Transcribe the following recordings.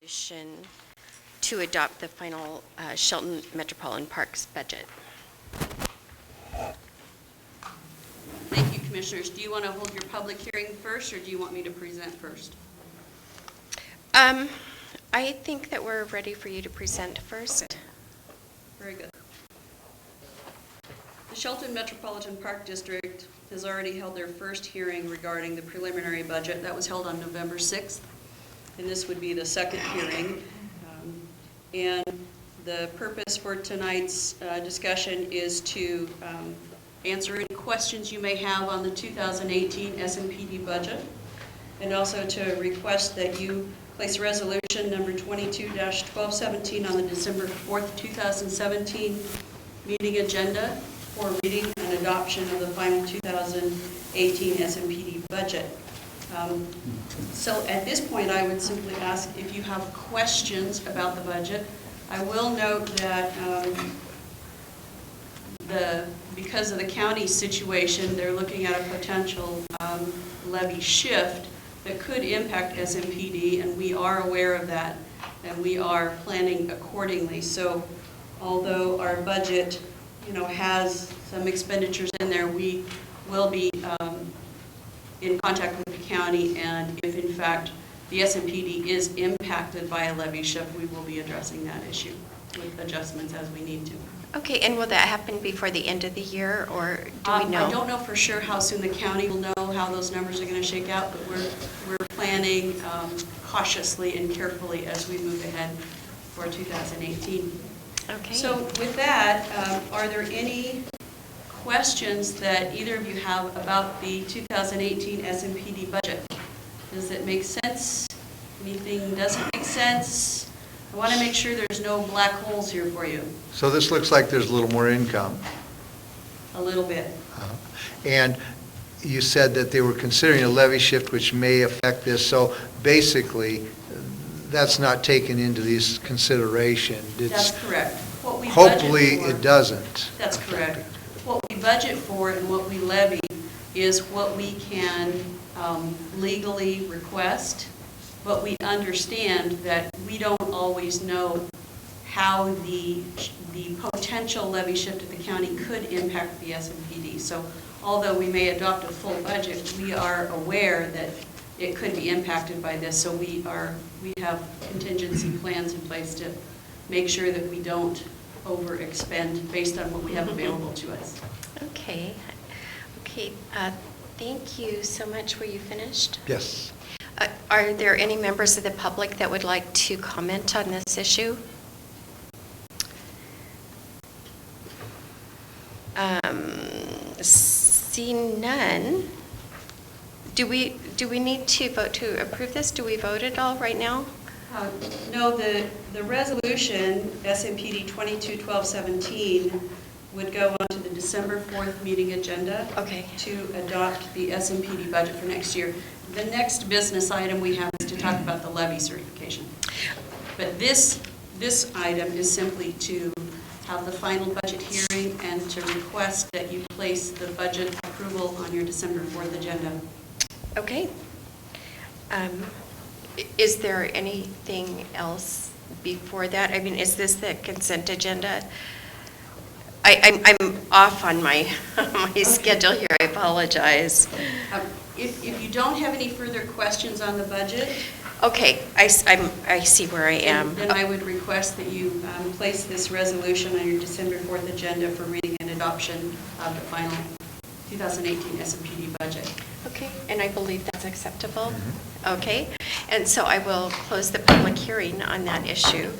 To adopt the final Shelton Metropolitan Parks budget. Thank you, Commissioners. Do you want to hold your public hearing first, or do you want me to present first? I think that we're ready for you to present first. Okay. Very good. The Shelton Metropolitan Park District has already held their first hearing regarding the preliminary budget. That was held on November 6th, and this would be the second hearing. And the purpose for tonight's discussion is to answer any questions you may have on the 2018 SMPD budget, and also to request that you place resolution number 22-1217 on the December 4th, 2017 meeting agenda for reading and adoption of the final 2018 SMPD budget. So at this point, I would simply ask if you have questions about the budget. I will note that because of the county situation, they're looking at a potential levy shift that could impact SMPD, and we are aware of that, and we are planning accordingly. So although our budget, has some expenditures in there, we will be in contact with the county, and if in fact the SMPD is impacted by a levy shift, we will be addressing that issue with adjustments as we need to. Okay, and will that happen before the end of the year, or do we know? I don't know for sure how soon the county will know how those numbers are going to shake out, but we're planning cautiously and carefully as we move ahead for 2018. Okay. So with that, are there any questions that either of you have about the 2018 SMPD budget? Does it make sense? Anything doesn't make sense? I want to make sure there's no black holes here for you. So this looks like there's a little more income. A little bit. And you said that they were considering a levy shift which may affect this. So basically, that's not taken into this consideration. That's correct. What we hopefully budget for, it doesn't. That's correct. What we budget for and what we levy is what we can legally request, but we understand that we don't always know how the potential levy shift at the county could impact the SMPD. So although we may adopt a full budget, we are aware that it could be impacted by this. So we have contingency plans in place to make sure that we don't overexpend based on what we have available to us. Okay. Thank you so much. Were you finished? Yes. Are there any members of the public that would like to comment on this issue? Seeing none, do we need to vote to approve this? Do we vote at all right now? No, the resolution, SMPD 22-1217, would go on to the December 4th meeting agenda to adopt the SMPD budget for next year. The next business item we have is to talk about the levy certification. But this item is simply to have the final budget hearing and to request that you place the budget approval on your December 4th agenda. Okay. Is there anything else before that? I mean, is this the consent agenda? I'm off on my schedule here. I apologize. If you don't have any further questions on the budget, okay, I see where I am. Then I would request that you place this resolution on your December 4th agenda for reading and adoption of the final 2018 SMPD budget. Okay, and I believe that's acceptable. Mm-hmm. Okay, and so I will close the public hearing on that issue.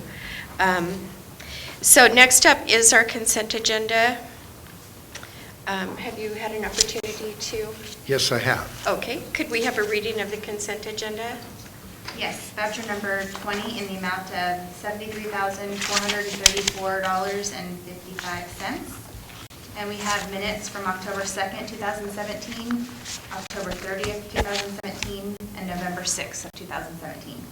So next up is our consent agenda. Have you had an opportunity to? Yes, I have. Okay, could we have a reading of the consent agenda? Yes, voucher number 20 in the amount of $73,434.55. And we have minutes from October 2nd, 2017, October 30th, 2017, and November 6th of 2017.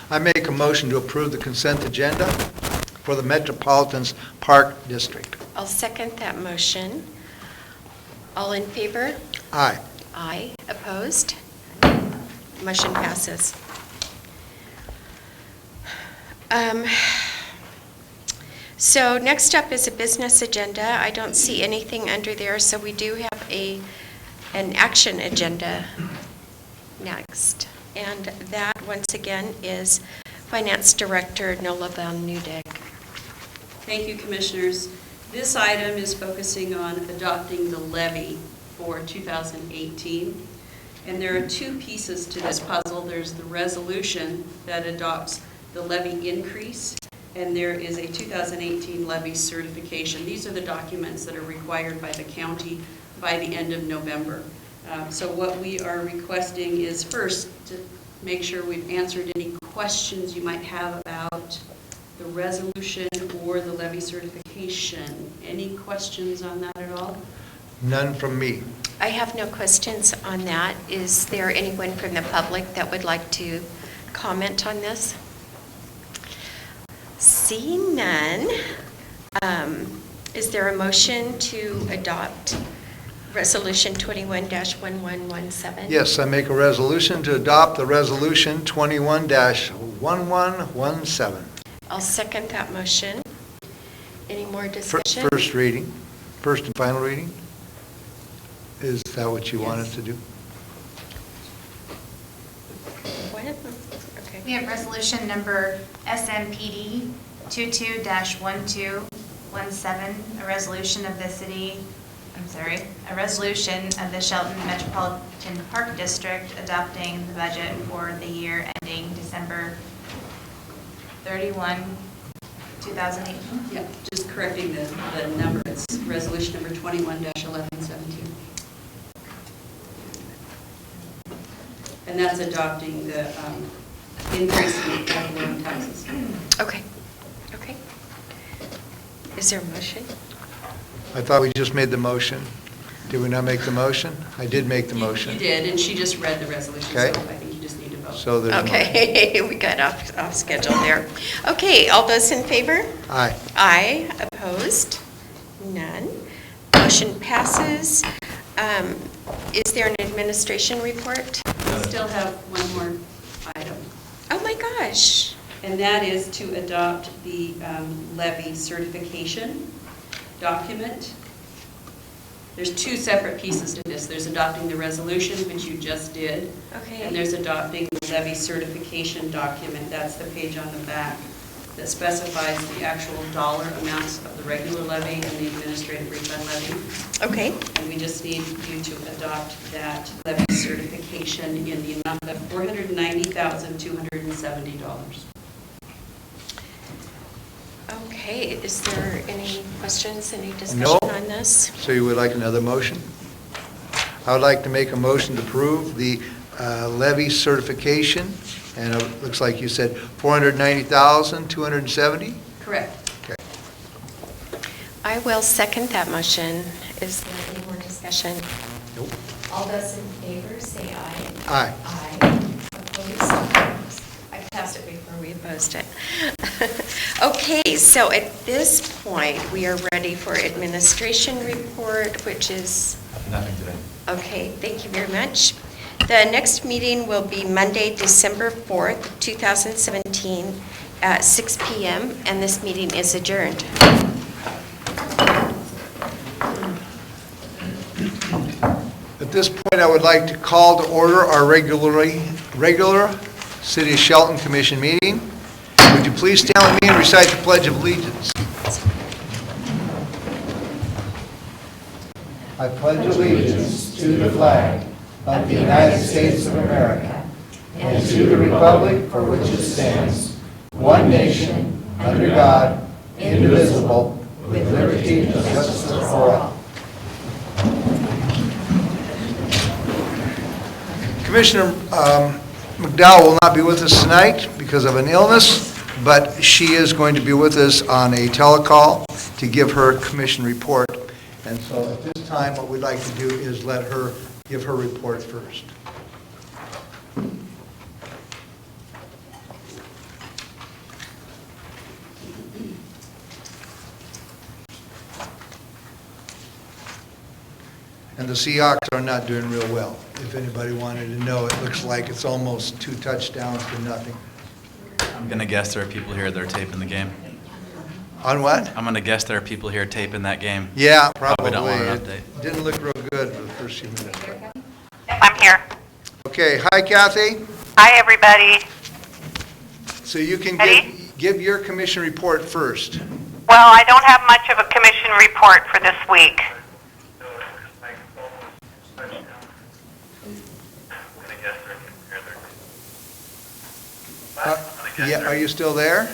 I make a motion to approve the consent agenda for the Metropolitan Park District. I'll second that motion. All in favor? Aye. Aye. Opposed? Motion passes. So next up is a business agenda. I don't see anything under there, so we do have an action agenda next. And that, once again, is Finance Director Nola Van Nudek. Thank you, Commissioners. This item is focusing on adopting the levy for 2018. And there are two pieces to this puzzle. There's the resolution that adopts the levy increase, and there is a 2018 levy certification. These are the documents that are required by the county by the end of November. So what we are requesting is first to make sure we've answered any questions you might have about the resolution or the levy certification. Any questions on that at all? None from me. I have no questions on that. Is there anyone from the public that would like to comment on this? Seeing none, is there a motion to adopt Resolution 21-1117? Yes, I make a resolution to adopt the resolution 21-1117. I'll second that motion. Any more discussion? First reading, first and final reading? Is that what you wanted to do? What? Okay. We have resolution number SMPD 22-1217, a resolution of the Shelton Metropolitan Park District adopting the budget for the year ending December 31, 2018. Yeah, just correcting the number. It's resolution number 21-1117. And that's adopting the increase in ad valorem taxes. Okay. Okay. Is there a motion? I thought we just made the motion. Did we not make the motion? I did make the motion. You did, and she just read the resolution, so I Okay. think you just need to vote. So there's a motion. Okay, we got off schedule there. Okay, all those in favor? Aye. Aye. Opposed? None. Motion passes. Is there an administration report? We still have one more item, Oh, my gosh. and that is to adopt the levy certification document. There's two separate pieces to this. There's adopting the resolution, which you just did, Okay. and there's adopting the levy certification document. That's the page on the back that specifies the actual dollar amounts of the regular levy and the administrative refund levy. Okay. And we just need you to adopt that levy certification in the amount of $490,270. Okay, is there any questions, any discussion No. on this? So you would like another motion? I would like to make a motion to approve the levy certification, and it looks like you said 490,270? Correct. Okay. I will second that motion. Is there any more discussion? Nope. All those in favor, say aye. Aye. Aye. Opposed? I passed it before we opposed it. Okay, so at this point, we are ready for administration report, which is, Nothing today. okay, thank you very much. The next meeting will be Monday, December 4th, 2017, at 6 p.m., and this meeting is adjourned. At this point, I would like to call to order our regular City of Shelton Commission meeting. Would you please stand with me and recite the Pledge of Allegiance? I pledge allegiance to the flag of the United States of America and to the republic for which it stands, one nation, under God, indivisible, with liberty and justice for all. Commissioner McDowell will not be with us tonight because of an illness, but she is going to be with us on a telecall to give her commission report. And so at this time, what we'd like to do is let her give her report first. And the Seahawks are not doing real well. If anybody wanted to know, it looks like it's almost 2 touchdowns to nothing. I'm I'm gonna guess there are people here that are taping the game. On what? I'm gonna guess there are people here taping that game. Yeah, Probably probably. don't want an It update. didn't look real good for the first few minutes. I'm here. Okay, hi Kathy. Hi, everybody. So you can Ready? give your commission report first. Well, I don't have much of a commission report for this week. Yeah, are you still there?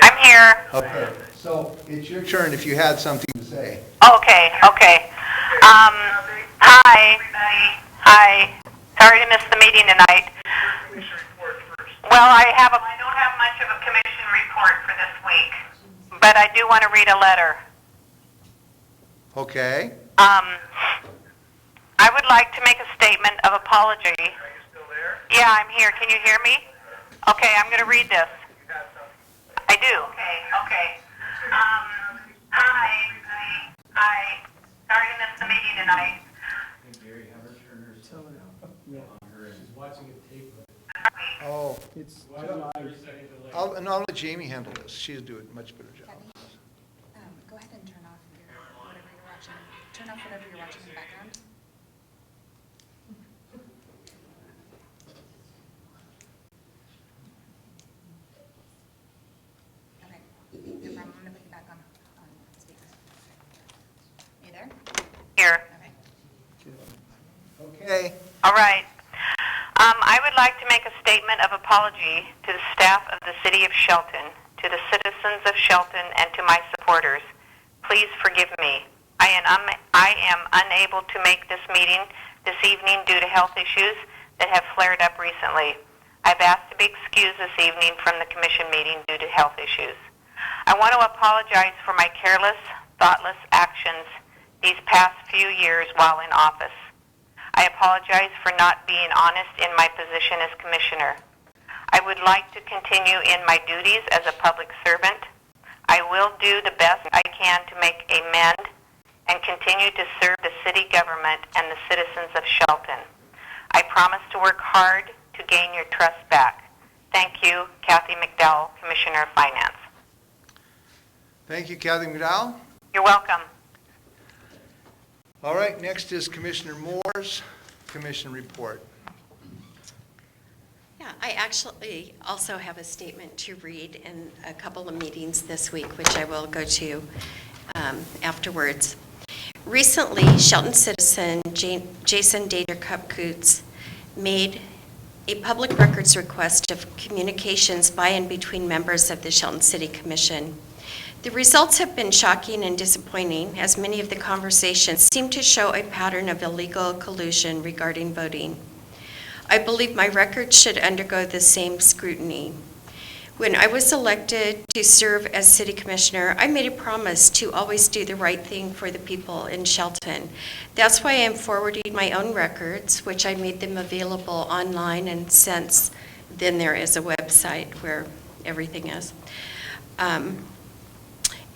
I'm here. Okay, so it's your turn if you had something to say. Okay. Hi. Sorry to miss the meeting tonight. Well, I don't have much of a commission report for this week, but I do want to read a letter. Okay. I would like to make a statement of apology. Are you still there? Yeah, I'm here. Can you hear me? Okay, I'm going to read this. I do. Okay. Hi. Sorry to miss the meeting tonight. Oh. I'll let Jamie handle this. She'll do a much better job. Go ahead and turn off whatever you're watching. Turn off whatever you're watching in the background. Okay, no problem. I'm gonna put you back on speaker. You there? Here. Okay. Okay. All right. I would like to make a statement of apology to the staff of the City of Shelton, to the citizens of Shelton, and to my supporters. Please forgive me. I am unable to make this meeting this evening due to health issues that have flared up recently. I've asked to be excused this evening from the commission meeting due to health issues. I want to apologize for my careless, thoughtless actions these past few years while in office. I apologize for not being honest in my position as commissioner. I would like to continue in my duties as a public servant. I will do the best I can to make amend and continue to serve the city government and the citizens of Shelton. I promise to work hard to gain your trust back. Thank you, Kathy McDowell, Commissioner of Finance. Thank you, Kathy McDowell. You're welcome. All right, next is Commissioner Moore's commission report. Yeah, I actually also have a statement to read in a couple of meetings this week, which I will go to afterwards. Recently, Shelton citizen Jason Dader-Kupkutz made a public records request of communications by and between members of the Shelton City Commission. The results have been shocking and disappointing, as many of the conversations seem to show a pattern of illegal collusion regarding voting. I believe my record should undergo the same scrutiny. When I was elected to serve as city commissioner, I made a promise to always do the right thing for the people in Shelton. That's why I'm forwarding my own records, which I made them available online, and since then there is a website where everything is.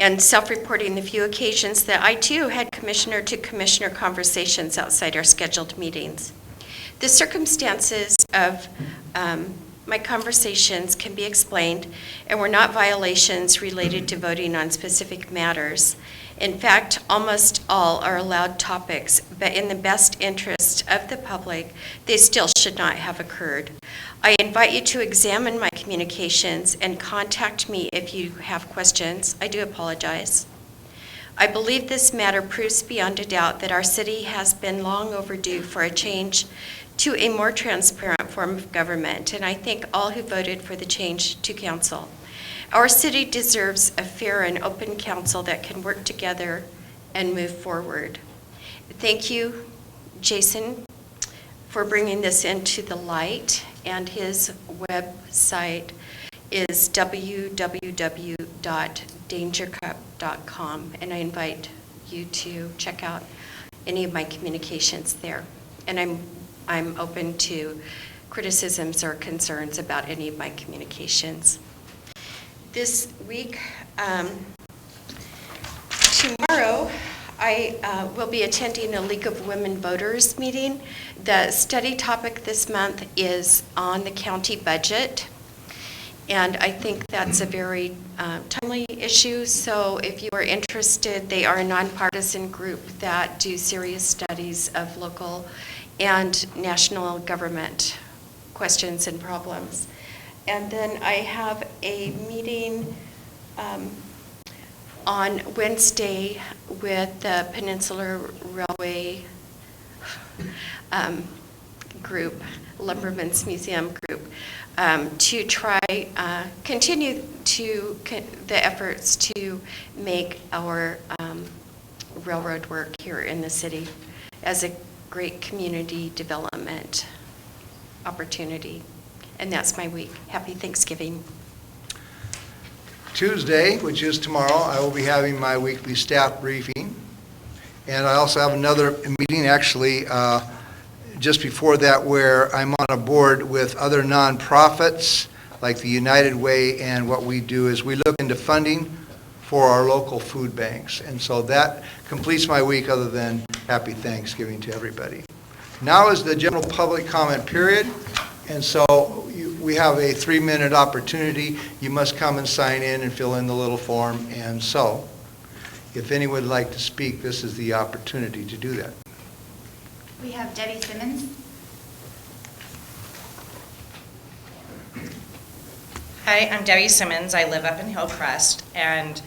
And self-reporting the few occasions that I too had commissioner-to-commissioner conversations outside our scheduled meetings. The circumstances of my conversations can be explained and were not violations related to voting on specific matters. In fact, almost all are allowed topics, but in the best interest of the public, they still should not have occurred. I invite you to examine my communications and contact me if you have questions. I do apologize. I believe this matter proves beyond a doubt that our city has been long overdue for a change to a more transparent form of government, and I thank all who voted for the change to council. Our city deserves a fair and open council that can work together and move forward. Thank you, Jason, for bringing this into the light, and his website is www.dangercup.com, and I invite you to check out any of my communications there. And I'm open to criticisms or concerns about any of my communications. This week, tomorrow, I will be attending a League of Women Voters meeting. The study topic this month is on the county budget. And I think that's a very timely issue, so if you are interested, they are a nonpartisan group that do serious studies of local and national government questions and problems. And then I have a meeting on Wednesday with the Peninsular Railway group, Lumberman's Museum group, to try, continue the efforts to make our railroad work here in the city as a great community development opportunity. And that's my week. Happy Thanksgiving. Tuesday, which is tomorrow, I will be having my weekly staff briefing. And I also have another meeting, actually, just before that, where I'm on a board with other nonprofits like the United Way, and what we do is we look into funding for our local food banks. And so that completes my week, other than happy Thanksgiving to everybody. Now is the general public comment period, and so we have a 3-minute opportunity. You must come and sign in and fill in the little form, and so if anyone would like to speak, this is the opportunity to do that. We have Debbie Simmons. Hi, I'm Debbie Simmons. I live up in Hillcrest, and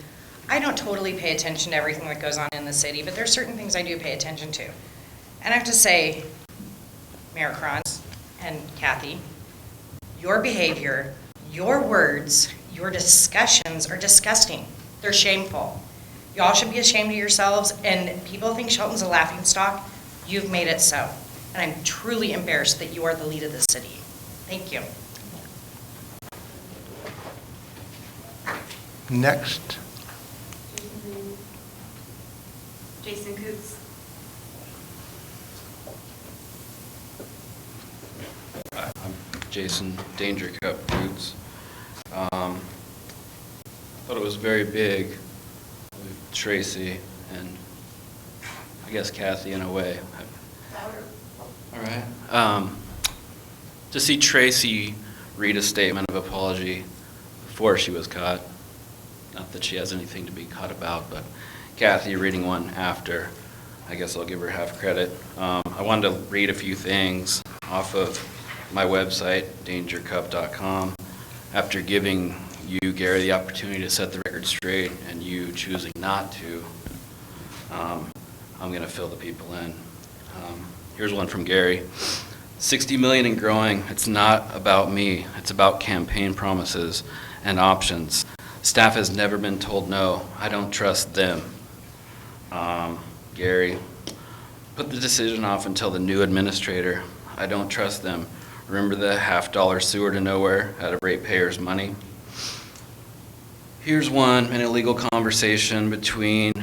I don't totally pay attention to everything that goes on in the city, but there are certain things I do pay attention to. And I have to say, Mayor Kranz and Kathy, your behavior, your words, your discussions are disgusting. They're shameful. You all should be ashamed of yourselves, and people think Shelton's a laughingstock. You've made it so. And I'm truly embarrassed that you are the lead of the city. Thank you. Next. Jason Coots. I'm Jason Danger Cup Roots. Thought it was very big with Tracy and I guess Kathy in a way. All right. To see Tracy read a statement of apology before she was caught, not that she has anything to be caught about, but Kathy reading one after, I guess I'll give her half credit. I wanted to read a few things off of my website, dangercup.com. After giving you, Gary, the opportunity to set the record straight and you choosing not to, I'm going to fill the people in. Here's one from Gary. 60 million and growing. It's not about me. It's about campaign promises and options. Staff has never been told no. I don't trust them. Gary, put the decision off until the new administrator. I don't trust them. Remember the $50 sewer to nowhere out of ratepayers' money? Here's one, an illegal conversation between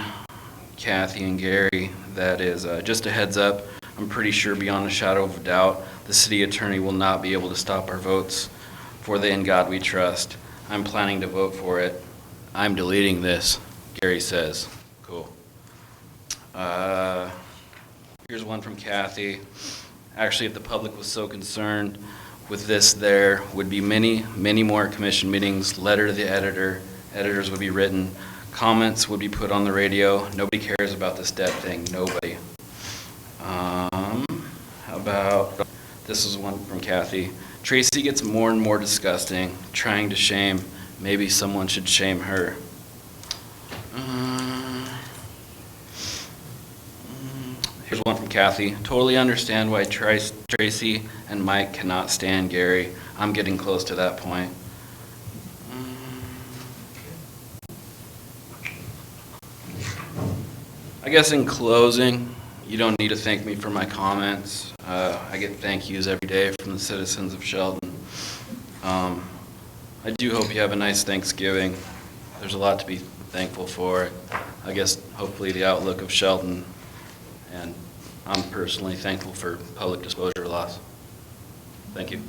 Kathy and Gary that is just a heads up. I'm pretty sure beyond a shadow of a doubt the city attorney will not be able to stop our votes for the In God We Trust. I'm planning to vote for it. I'm deleting this, Gary says. Cool. Here's one from Kathy. Actually, if the public was so concerned with this, there would be many, many more commission meetings, letter to the editor, editors would be written, comments would be put on the radio. Nobody cares about this debt thing, nobody. How about, this is one from Kathy. Tracy gets more and more disgusting, trying to shame. Maybe someone should shame her. Here's one from Kathy. Totally understand why Tracy and Mike cannot stand Gary. I'm getting close to that point. I guess in closing, you don't need to thank me for my comments. I get thank yous every day from the citizens of Shelton. I do hope you have a nice Thanksgiving. There's a lot to be thankful for. I guess hopefully the outlook of Shelton, and I'm personally thankful for public disclosure laws. Thank you.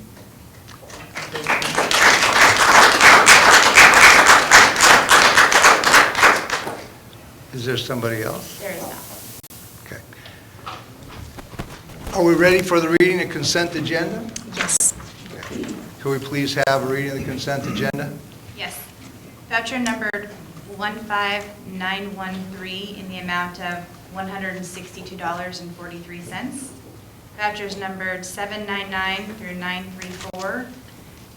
Is there somebody else? There is not. Okay. Are we ready for the reading and consent agenda? Yes. Okay. Could we please have a reading of the consent agenda? Yes. Voucher numbered 15913 in the amount of $162.43. Vouchers numbered 799 through 934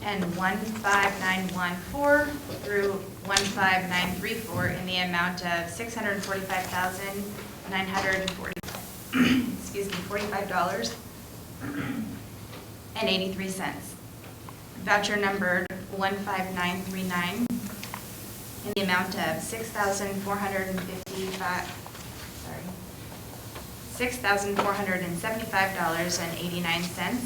and 15914 through 15934 in the amount of $645,940, $45.83. Voucher numbered 15939 in the amount of $6,475.89.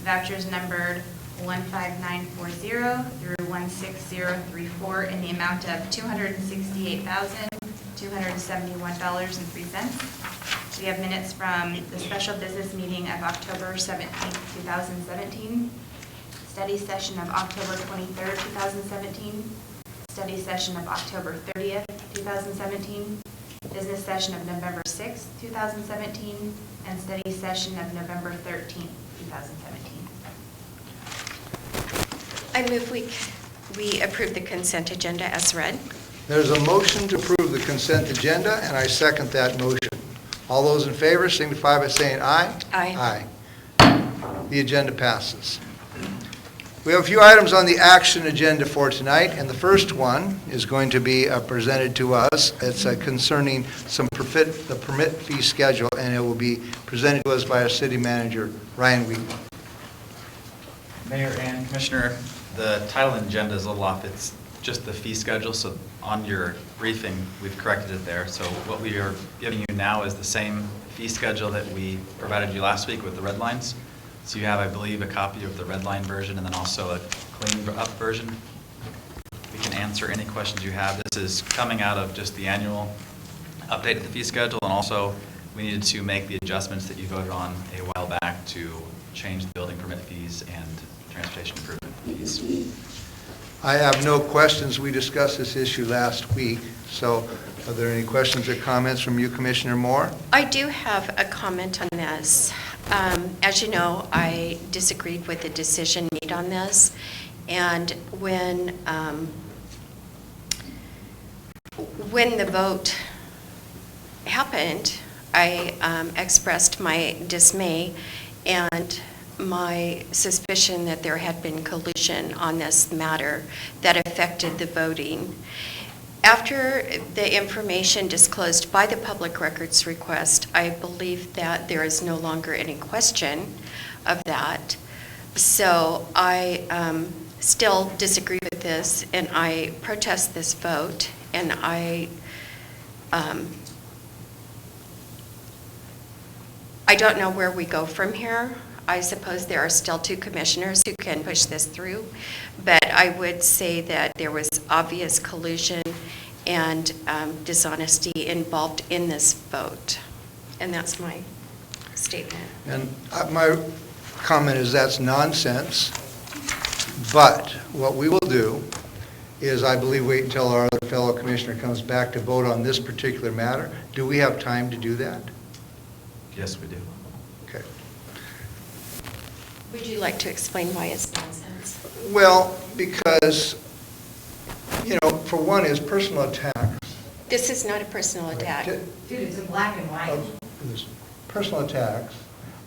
Vouchers numbered 15940 through 16034 in the amount of $268,271.03. We have minutes from the special business meeting of October 17th, 2017, study session of October 23rd, 2017, study session of October 30th, 2017, business session of November 6th, 2017, and study session of November 13th, 2017. I move we approve the consent agenda as read. There's a motion to approve the consent agenda, and I second that motion. All those in favor signify by saying aye. Aye. Aye. The agenda passes. We have a few items on the action agenda for tonight, and the first one is going to be presented to us. It's concerning the permit fee schedule, and it will be presented to us by our city manager, Ryan Wheaton. Mayor and Commissioner, the title and agenda is a little off. It's just the fee schedule, so on your briefing, we've corrected it there. So what we are giving you now is the same fee schedule that we provided you last week with the red lines. So you have, I believe, a copy of the red line version and then also a cleaned up version. We can answer any questions you have. This is coming out of just the annual update of the fee schedule, and also we needed to make the adjustments that you voted on a while back to change the building permit fees and transportation improvement fees. I have no questions. We discussed this issue last week. So are there any questions or comments from you, Commissioner Moore? I do have a comment on this. As you know, I disagreed with the decision made on this, and when the vote happened, I expressed my dismay and my suspicion that there had been collusion on this matter that affected the voting. After the information disclosed by the public records request, I believe that there is no longer any question of that. So I still disagree with this, and I protest this vote, and I don't know where we go from here. I suppose there are still two commissioners who can push this through, but I would say that there was obvious collusion and dishonesty involved in this vote. And that's my statement. And my comment is that's nonsense. But what we will do is, I believe, wait until our other fellow commissioner comes back to vote on this particular matter. Do we have time to do that? Yes, we do. Okay. Would you like to explain why it's nonsense? Well, because, for one, is personal attacks. This is not a personal attack. Dude, it's in black and white. Personal attacks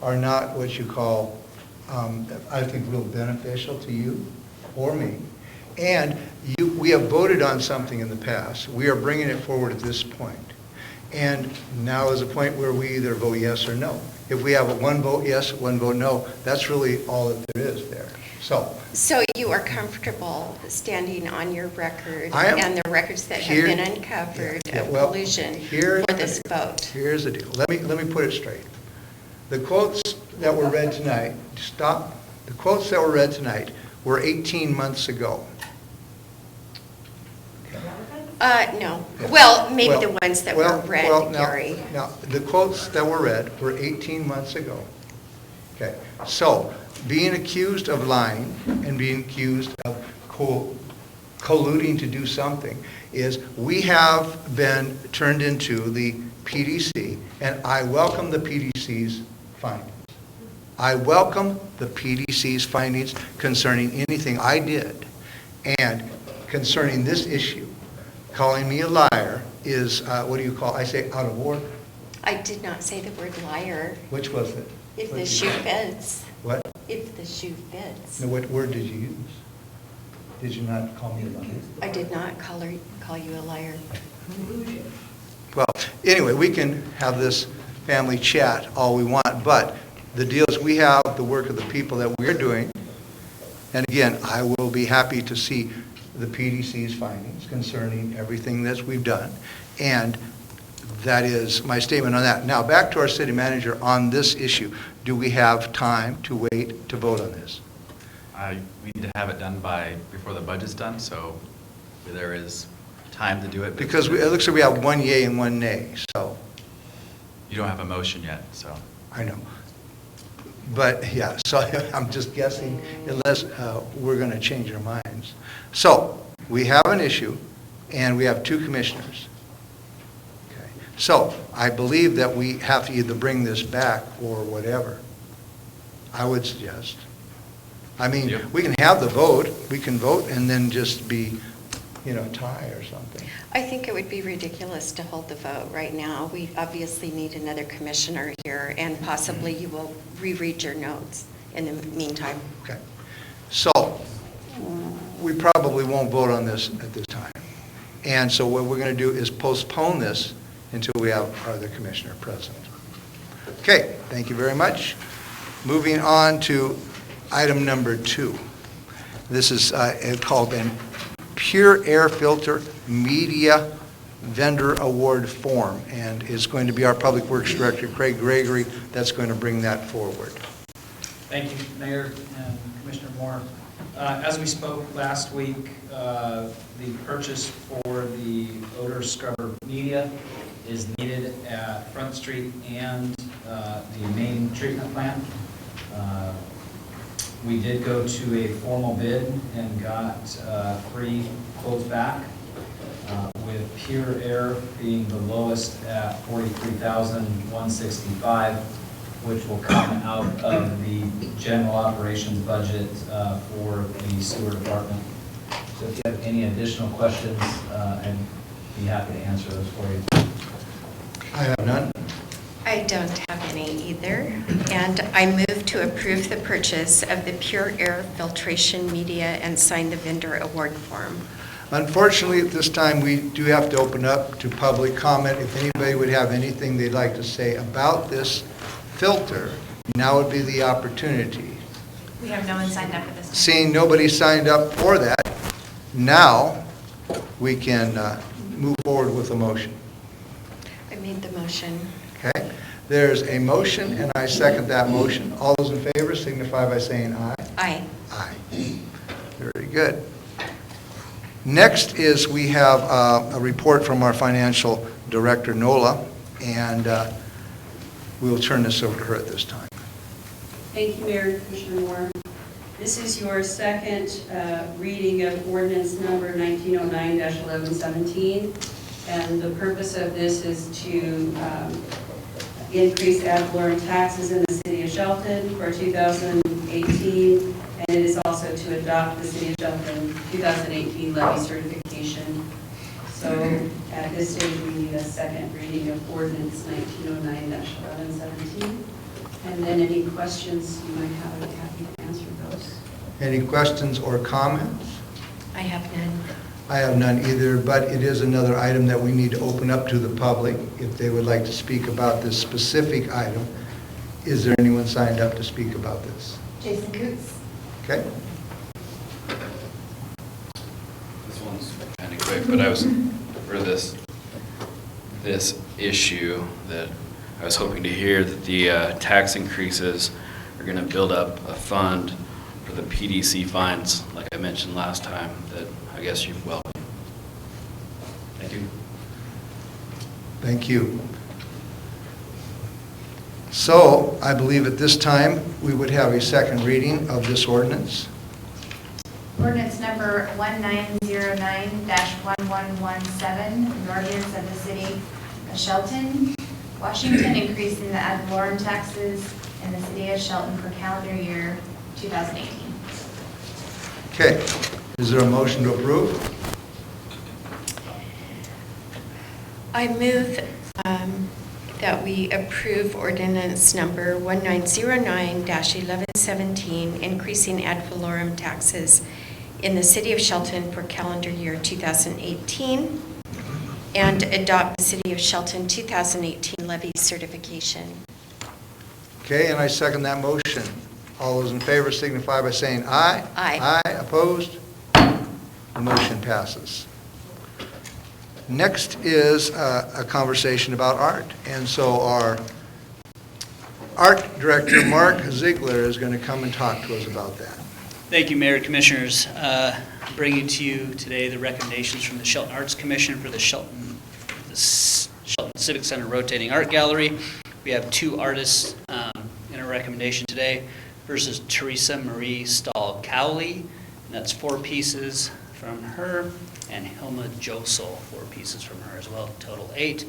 are not what you call, I think, real beneficial to you or me. And we have voted on something in the past. We are bringing it forward at this point. And now is a point where we either vote yes or no. If we have a one vote yes, one vote no, that's really all that there is there. So you are comfortable standing on your record I am. and the records that have been uncovered of collusion for this vote? Here's the deal. Let me put it straight. The quotes that were read tonight, the quotes that were read tonight were 18 months ago. No. Well, maybe the ones that were read, Gary. Now, the quotes that were read were 18 months ago. Okay. So, being accused of lying and being accused of colluding to do something is, we have been turned into the PDC, and I welcome the PDC's findings. I welcome the PDC's findings concerning anything I did, and concerning this issue. Calling me a liar is, what do you call, I say out of order. I did not say the word liar. Which was it? If What the did shoe you- fits. What? If the shoe fits. No, what word did you use? Did you not call me a liar? I did not call you a liar. Well, anyway, we can have this family chat all we want, but the deal is we have the work of the people that we're doing. And again, I will be happy to see the PDC's findings concerning everything that we've done. And that is my statement on that. Now, back to our city manager on this issue. Do we have time to wait to vote on this? We need to have it done before the budget's done, so there is time to do it. Because it looks like we have one yay and one nay, so. You don't have a motion yet, so. I know. But, yeah, so I'm just guessing unless we're going to change our minds. So, we have an issue, and we have two commissioners. Okay. So, I believe that we have to either bring this back or whatever. I would suggest. I mean, Yep. we can have the vote, we can vote and then just be, tie or something. I think it would be ridiculous to hold the vote right now. We obviously need another commissioner here, and possibly you will reread your notes in the meantime. Okay. So, we probably won't vote on this at this time. And so what we're going to do is postpone this until we have our other commissioner present. Okay, thank you very much. Moving on to item number 2. This is called an Pure Air Filter Media Vendor Award Form, and is going to be our Public Works Director, Craig Gregory, that's going to bring that forward. Thank you, Mayor and Commissioner Moore. As we spoke last week, the purchase for the odor scrubber media is needed at Front Street and the main treatment plant. We did go to a formal bid and got 3 quotes back, with Pure Air being the lowest at $43,165, which will come out of the general operations budget for the sewer department. So if you have any additional questions, I'd be happy to answer those for you. I have none. I don't have any either, and I move to approve the purchase of the Pure Air Filtration Media and sign the vendor award form. Unfortunately, at this time, we do have to open up to public comment. If anybody would have anything they'd like to say about this filter, now would be the opportunity. We have no one signed up for this. Seeing nobody signed up for that, now we can move forward with a motion. I made the motion. Okay? There's a motion, and I second that motion. All those in favor signify by saying aye. Aye. Aye. Very good. Next is we have a report from our financial director, Nola, and we'll turn this over to her at this time. Thank you, Mayor and Commissioner Moore. This is your second reading of ordinance number 1909-1117, and the purpose of this is to increase ad valorem taxes in the city of Shelton for 2018, and it is also to adopt the city of Shelton 2018 levy certification. So at this stage, we need a second reading of ordinance 1909-1117. And then any questions you might have, I'd be happy to answer those. Any questions or comments? I have none. I have none either, but it is another item that we need to open up to the public if they would like to speak about this specific item. Is there anyone signed up to speak about this? Jason Coots. Okay? This one's kind of quick, but I was, for this issue, that I was hoping to hear that the tax increases are going to build up a fund for the PDC fines, like I mentioned last time, that I guess you've welcomed. Thank you. Thank you. So, I believe at this time, we would have a second reading of this ordinance. Ordinance number 1909-1117, an ordinance of the city of Shelton, Washington, increasing the ad valorem taxes in the city of Shelton for calendar year 2018. Okay, is there a motion to approve? I move that we approve ordinance number 1909-1117, increasing ad valorem taxes in the city of Shelton for calendar year 2018, and adopt the city of Shelton 2018 levy certification. Okay, and I second that motion. All those in favor signify by saying aye. Aye. Aye, opposed? The motion passes. Next is a conversation about art. And so our art director, Mark Ziegler, is going to come and talk to us about that. Thank you, Mayor and Commissioners. Bringing to you today the recommendations from the Shelton Arts Commission for the Shelton Civic Center Rotating Art Gallery. We have two artists in our recommendation today. First is Teresa Marie Stahl-Cowley, and that's 4 pieces from her, and Hilma Josel, 4 pieces from her as well, total 8.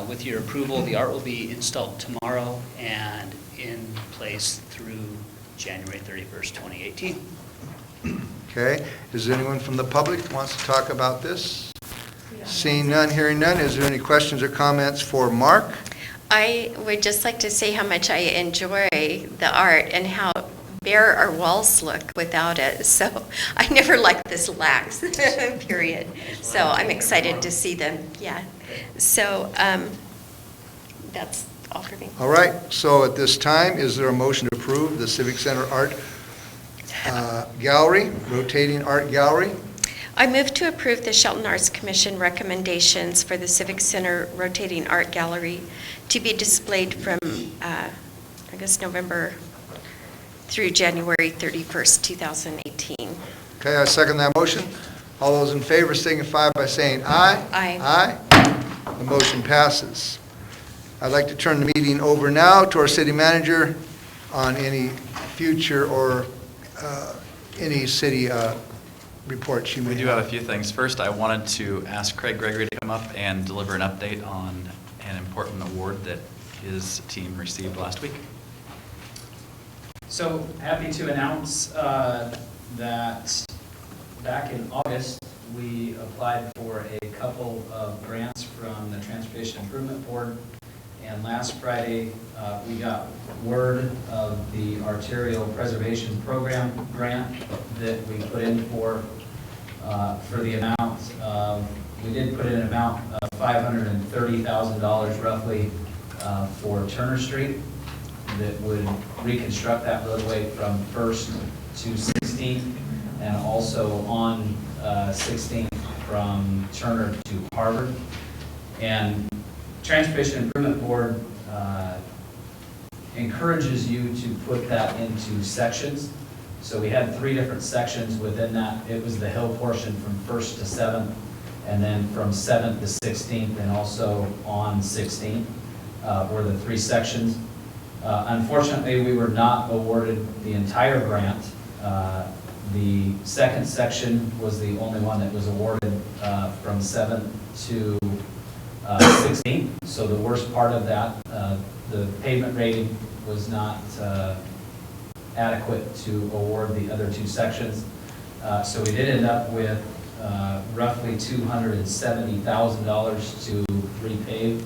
With your approval, the art will be installed tomorrow and in place through January 31st, 2018. Okay, is there anyone from the public who wants to talk about this? Seeing none, hearing none, is there any questions or comments for Mark? I would just like to say how much I enjoy the art and how bare our walls look without it. So I never liked this lax period. So I'm excited to see them. Yeah. So that's all for me. All right, so at this time, is there a motion to approve the Civic Center Art Gallery, rotating art gallery? I move to approve the Shelton Arts Commission recommendations for the Civic Center Rotating Art Gallery to be displayed from, November through January 31st, 2018. Okay, I second that motion. All those in favor signify by saying aye. Aye. Aye. The motion passes. I'd like to turn the meeting over now to our city manager on any future or any city reports you may We do have a few things. First, I wanted to ask Craig Gregory to come up and deliver an update on an important award that his team received last week. So happy to announce that back in August, we applied for a couple of grants from the Transportation Improvement Board. And last Friday, we got word of the Arterial Preservation Program grant that we put in for the amount of, we did put in an amount of $530,000 roughly for Turner Street that would reconstruct that roadway from 1st to 16th and also on 16th from Turner to Harvard. And Transportation Improvement Board encourages you to put that into sections. So we had 3 different sections within that. It was the hill portion from 1st to 7th, and then from 7th to 16th, and also on 16th were the 3 sections. Unfortunately, we were not awarded the entire grant. The second section was the only one that was awarded from 7th to 16th. So the worst part of that, the pavement rating was not adequate to award the other 2 sections. So we did end up with roughly $270,000 to repave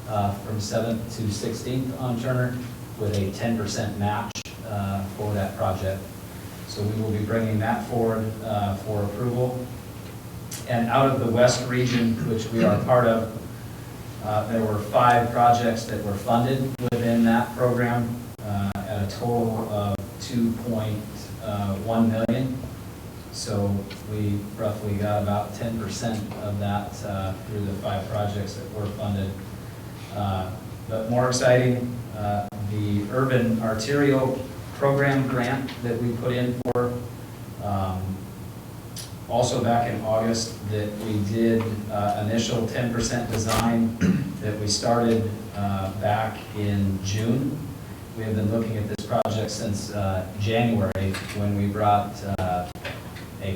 from 7th to 16th on Turner with a 10% match for that project. So we will be bringing that forward for approval. And out of the West region, which we are part of, there were 5 projects that were funded within that program at a total of $2.1 million. So we roughly got about 10% of that through the 5 projects that were funded. But more exciting, the Urban Arterial Program grant that we put in for, also back in August, that we did initial 10% design that we started back in June. We have been looking at this project since January when we brought a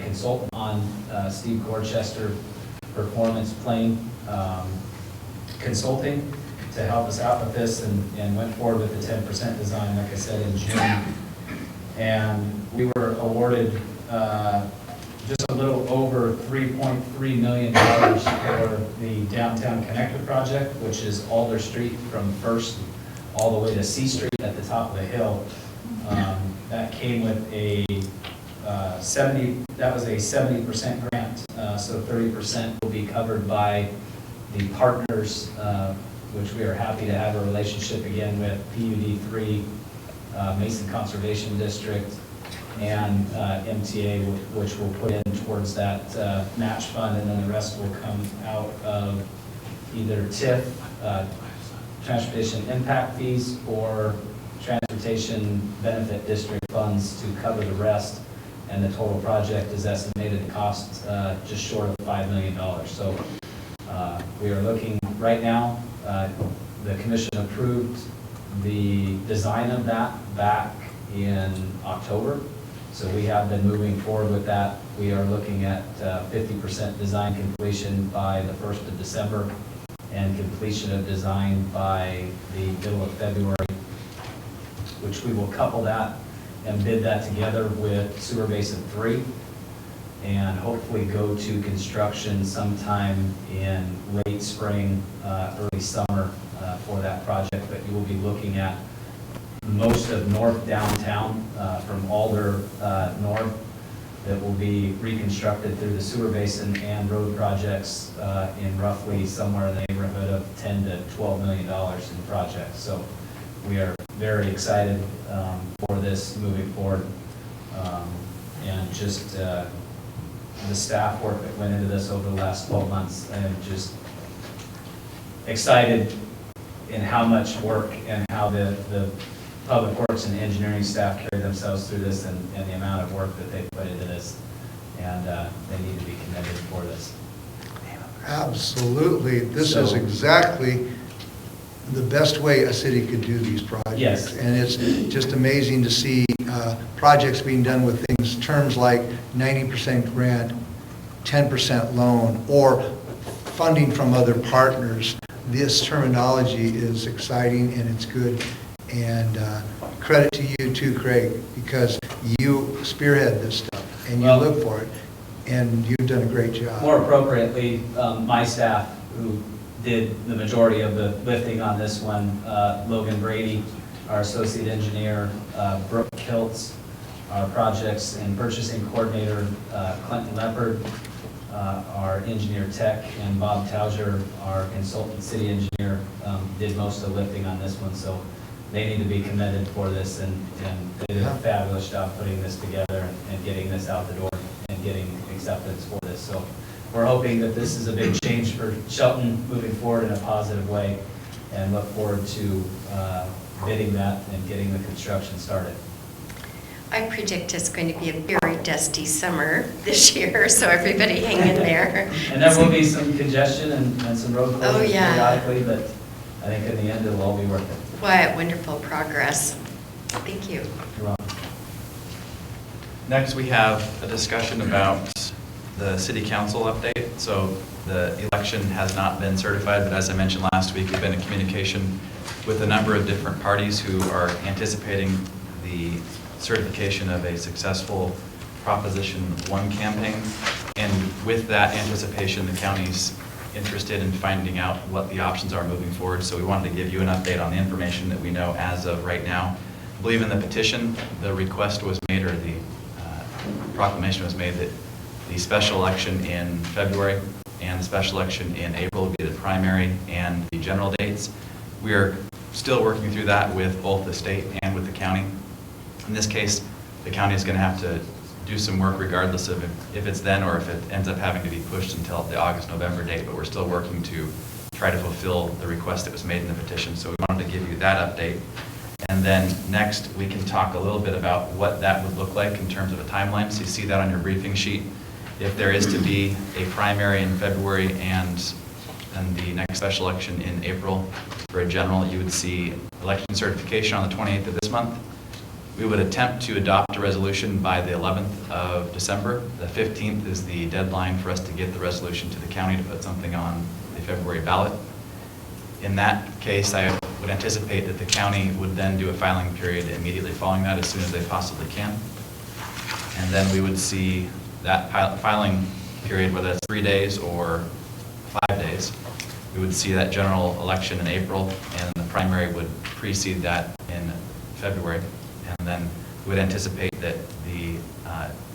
consultant on, Steve Gorchester, Performance Plane Consulting, to help us out with this and went forward with the 10% design, like I said, in June. And we were awarded just a little over $3.3 million for the Downtown Connector project, which is Alder Street from First all the way to C Street at the top of the hill. That came with a 70% grant, so 30% will be covered by the partners, which we are happy to have a relationship again with PUD3, Mason Conservation District, and MTA, which will put in towards that match fund, and then the rest will come out of either TIF, transportation impact fees, or transportation benefit district funds to cover the rest. And the total project is estimated to cost just short of $5 million. So we are looking right now, the commission approved the design of that back in October. So we have been moving forward with that. We are looking at 50% design completion by the 1st of December and completion of design by the middle of February, which we will couple that and bid that together with Sewer Basin 3 and hopefully go to construction sometime in late spring, early summer for that project. But you will be looking at most of north downtown from Alder north that will be reconstructed through the sewer basin and road projects in roughly somewhere in the neighborhood of $10 to $12 million in projects. So we are very excited for this moving forward, and just the staff work that went into this over the last 12 months. I am just excited in how much work and how the Public Works and engineering staff carry themselves through this, and the amount of work that they put into this, and they need to be commended for this. Absolutely. This is exactly the best way a city could do these projects. Yes. And it's just amazing to see projects being done with things, terms like 90% grant, 10% loan, or funding from other partners. This terminology is exciting and it's good. And credit to you too, Craig, because you spearhead this stuff and you look for it, and you've done a great job. More appropriately, my staff, who did the majority of the lifting on this one, Logan Brady, our associate engineer, Brooke Kiltz, our projects and purchasing coordinator, Clinton Leopard, our engineer tech, and Bob Tauger, our consultant city engineer, did most of the lifting on this one. So they need to be commended for this, and they did a fabulous job putting this together and getting this out the door and getting acceptance for this. So we're hoping that this is a big change for Shelton moving forward in a positive way, and look forward to bidding that and getting the construction started. I predict it's going to be a very dusty summer this year, so everybody hang in there. And there will be some congestion and some road closures yeah. periodically, but I think in the end it'll all be worth it. What wonderful progress. Thank you. You're welcome. Next, we have a discussion about the city council update. So the election has not been certified, but as I mentioned last week, we've been in communication with a number of different parties who are anticipating the certification of a successful Proposition 1 campaign. And with that anticipation, the county's interested in finding out what the options are moving forward. So we wanted to give you an update on the information that we know as of right now. I believe in the petition, the request was made, or the proclamation was made, that the special election in February and the special election in April would be the primary and the general dates. We are still working through that with both the state and with the county. In this case, the county is going to have to do some work regardless of if it's then or if it ends up having to be pushed until the August-November date, but we're still working to try to fulfill the request that was made in the petition. So we wanted to give you that update. And then next, we can talk a little bit about what that would look like in terms of a timeline. So you see that on your briefing sheet. If there is to be a primary in February and the next special election in April for a general, you would see election certification on the 28th of this month. We would attempt to adopt a resolution by the 11th of December. The 15th is the deadline for us to get the resolution to the county to put something on the February ballot. in that case, I would anticipate that the county would then do a filing period immediately following that as soon as they possibly can. And then we would see that filing period, whether it's 3 days or 5 days, we would see that general election in April, and the primary would precede that in February. And then we would anticipate that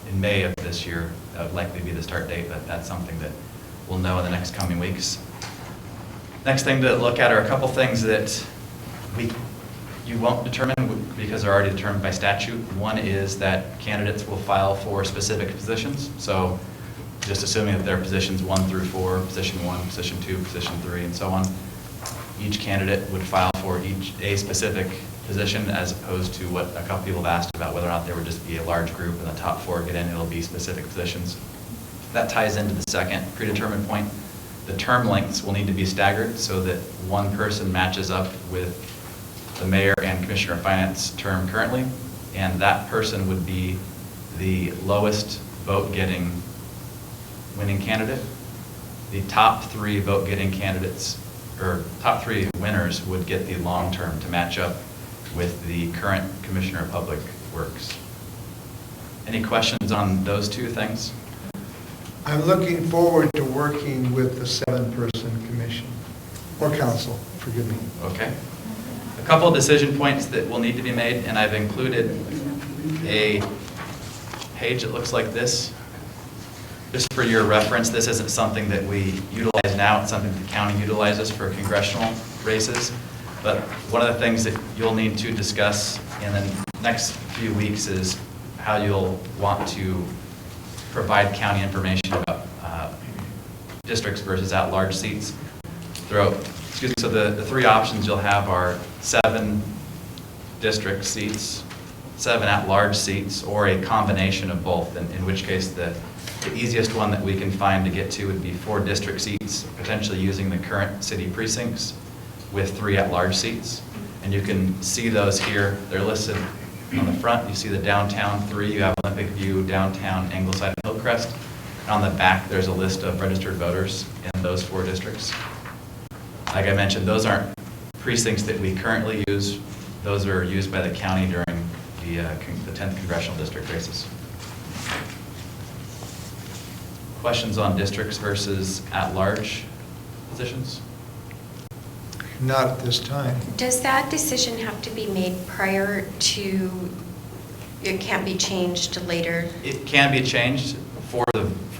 in May of this year, that would likely be the start date, but that's something that we'll know in the next coming weeks. Next thing to look at are a couple things that you won't determine because they're already determined by statute. One is that candidates will file for specific positions. So just assuming that there are positions 1 through 4, position 1, position 2, position 3, and so on. Each candidate would file for a specific position, as opposed to what a couple people have asked about whether or not there would just be a large group and the top 4 get in, it'll be specific positions. That ties into the second predetermined point. The term lengths will need to be staggered so that one person matches up with the mayor and commissioner of finance term currently, and that person would be the lowest vote-getting winning candidate. The top 3 vote-getting candidates, or top 3 winners, would get the long term to match up with the current Commissioner of Public Works. Any questions on those 2 things? I'm looking forward to working with the 7-person commission, or council, forgive me. Okay. A couple of decision points that will need to be made, and I've included a page that looks like this. Just for your reference, this isn't something that we utilize now, it's something the county utilizes for congressional races. But one of the things that you'll need to discuss in the next few weeks is how you'll want to provide county information about districts versus at-large seats. So the 3 options you'll have are 7 district seats, 7 at-large seats, or a combination of both, in which case the easiest one that we can find to get to would be 4 district seats, potentially using the current city precincts, with 3 at-large seats. And you can see those here. They're listed on the front. You see the downtown 3. You have Olympic View, downtown, Ingleside, and Hillcrest. And on the back, there's a list of registered voters in those 4 districts. Like I mentioned, those aren't precincts that we currently use. Those are used by the county during the 10th congressional district races. Questions on districts versus at-large positions? Not at this time. Does that decision have to be made prior to, it can't be changed later? It can be changed for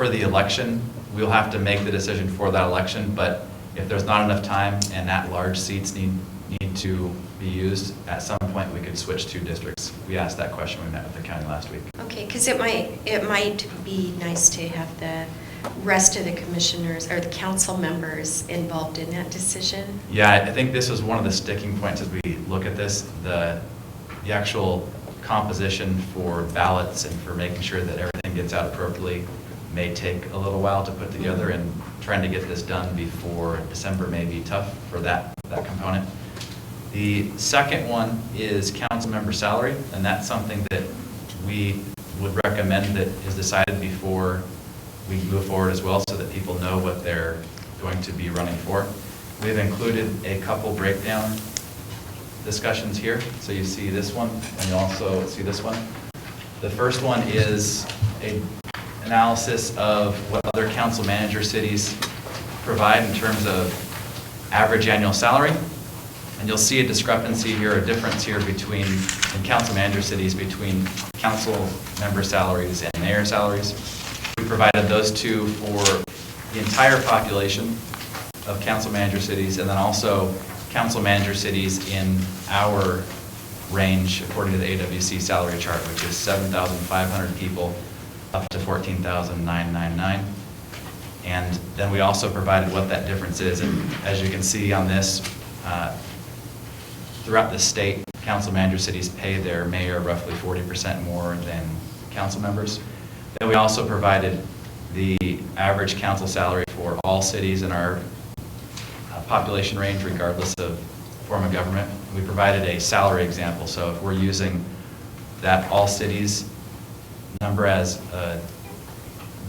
the election. We'll have to make the decision for that election, but if there's not enough time and at-large seats need to be used, at some point we could switch to districts. We asked that question when we met with the county last week. Okay, because it might be nice to have the rest of the commissioners or the council members involved in that decision. Yeah, I think this is one of the sticking points as we look at this. The actual composition for ballots and for making sure that everything gets out appropriately may take a little while to put together, and trying to get this done before December may be tough for that component. The second one is council member salary, and that's something that we would recommend that is decided before we move forward as well, so that people know what they're going to be running for. We've included a couple breakdown discussions here. So you see this one, and you also see this one. The first one is an analysis of what other council manager cities provide in terms of average annual salary. And you'll see a discrepancy here, a difference here between, in council manager cities, between council member salaries and mayor salaries. We provided those 2 for the entire population of council manager cities, and then also council manager cities in our range according to the AWC salary chart, which is 7,500 people up to 14,999. And then we also provided what that difference is. And as you can see on this, throughout the state, council manager cities pay their mayor roughly 40% more than council members. Then we also provided the average council salary for all cities in our population range, regardless of form of government. We provided a salary example. So if we're using that all cities number as a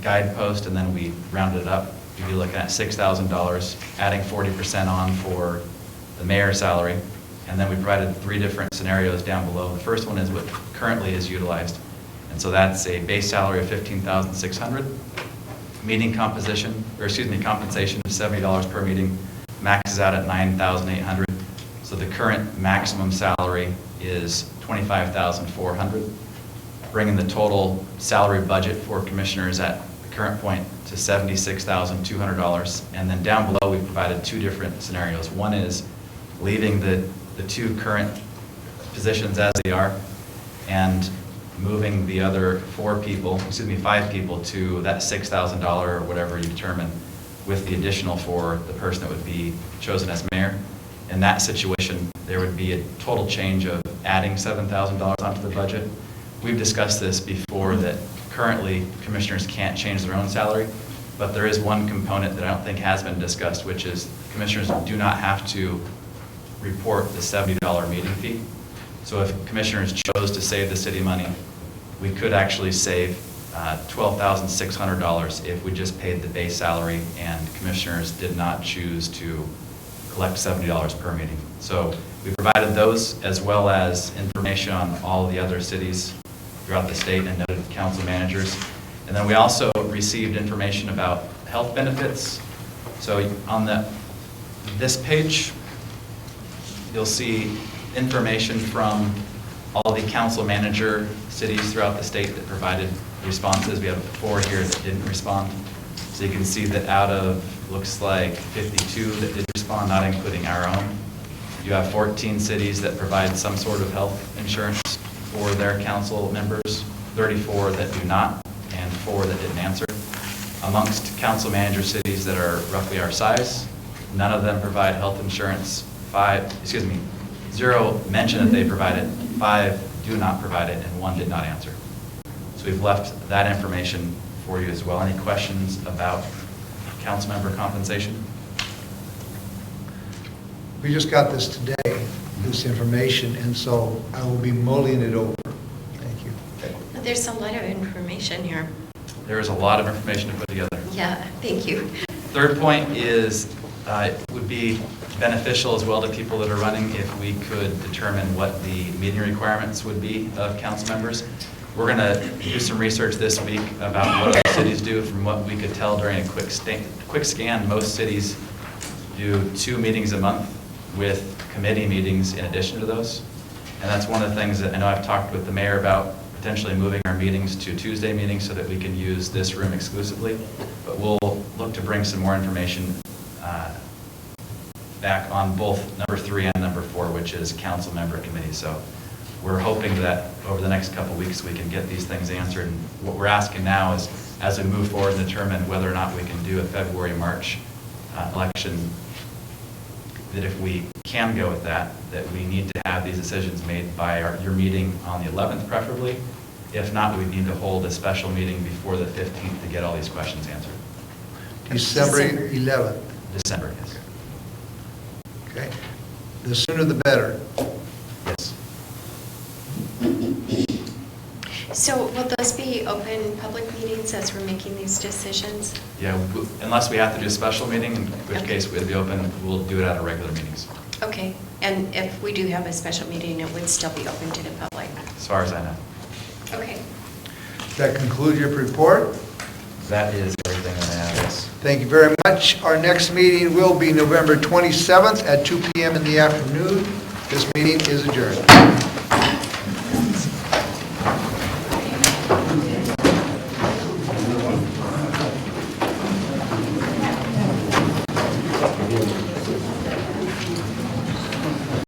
guidepost, and then we rounded it up, you'd be looking at $6,000, adding 40% on for the mayor's salary, and then we provided 3 different scenarios down below. The first one is what currently is utilized, and so that's a base salary of $15,600, meeting compensation of $70 per meeting, maxes out at $9,800. So the current maximum salary is $25,400, bringing the total salary budget for commissioners at the current point to $76,200. And then down below, we provided 2 different scenarios. One is leaving the 2 current positions as they are and moving the other 5 people to that $6,000 or whatever you determine, with the additional for the person that would be chosen as mayor. In that situation, there would be a total change of adding $7,000 onto the budget. We've discussed this before, that currently commissioners can't change their own salary, but there is one component that I don't think has been discussed, which is commissioners do not have to report the $70 meeting fee. So if commissioners chose to save the city money, we could actually save $12,600 if we just paid the base salary and commissioners did not choose to collect $70 per meeting. So we provided those, as well as information on all the other cities throughout the state and noted council managers. And then we also received information about health benefits. So on this page, you'll see information from all the council manager cities throughout the state that provided responses. We have 4 here that didn't respond. So you can see that out of, looks like 52 that did respond, not including our own. You have 14 cities that provide some sort of health insurance for their council members, 34 that do not, and 4 that didn't answer. Amongst council manager cities that are roughly our size, none of them provide health insurance. 0 mention that they provide it, 5 do not provide it, and 1 did not answer. So we've left that information for you as well. Any questions about council member compensation? We just got this today, this information, and so I will be mulling it over. Thank you. There's a lot of information here. There is a lot of information to put together. Yeah, thank you. Third point is, it would be beneficial as well to people that are running if we could determine what the meeting requirements would be of council members. We're going to do some research this week about what other cities do. From what we could tell during a quick scan, most cities do 2 meetings a month with committee meetings in addition to those. And that's one of the things that I know I've talked with the mayor about, potentially moving our meetings to Tuesday meetings so that we can use this room exclusively. But we'll look to bring some more information back on both number 3 and number 4, which is council member committee. So we're hoping that over the next couple of weeks we can get these things answered. And what we're asking now is, as we move forward and determine whether or not we can do a February-March election, that if we can go with that we need to have these decisions made by your meeting on the 11th preferably. If not, we need to hold a special meeting before the 15th to get all these questions answered. December 11th. December, yes. Okay. The sooner the better. Yes. So will those be open public meetings as we're making these decisions? Yeah, unless we have to do a special meeting, in which case we'd be open, we'll do it at our regular meetings, Okay, and if we do have a special meeting, it would still be open to the public? as far as I know. Okay. That concludes your report. That is everything that I have, yes. Thank you very much. Our next meeting will be November 27th at 2 p.m. in the afternoon. This meeting is adjourned.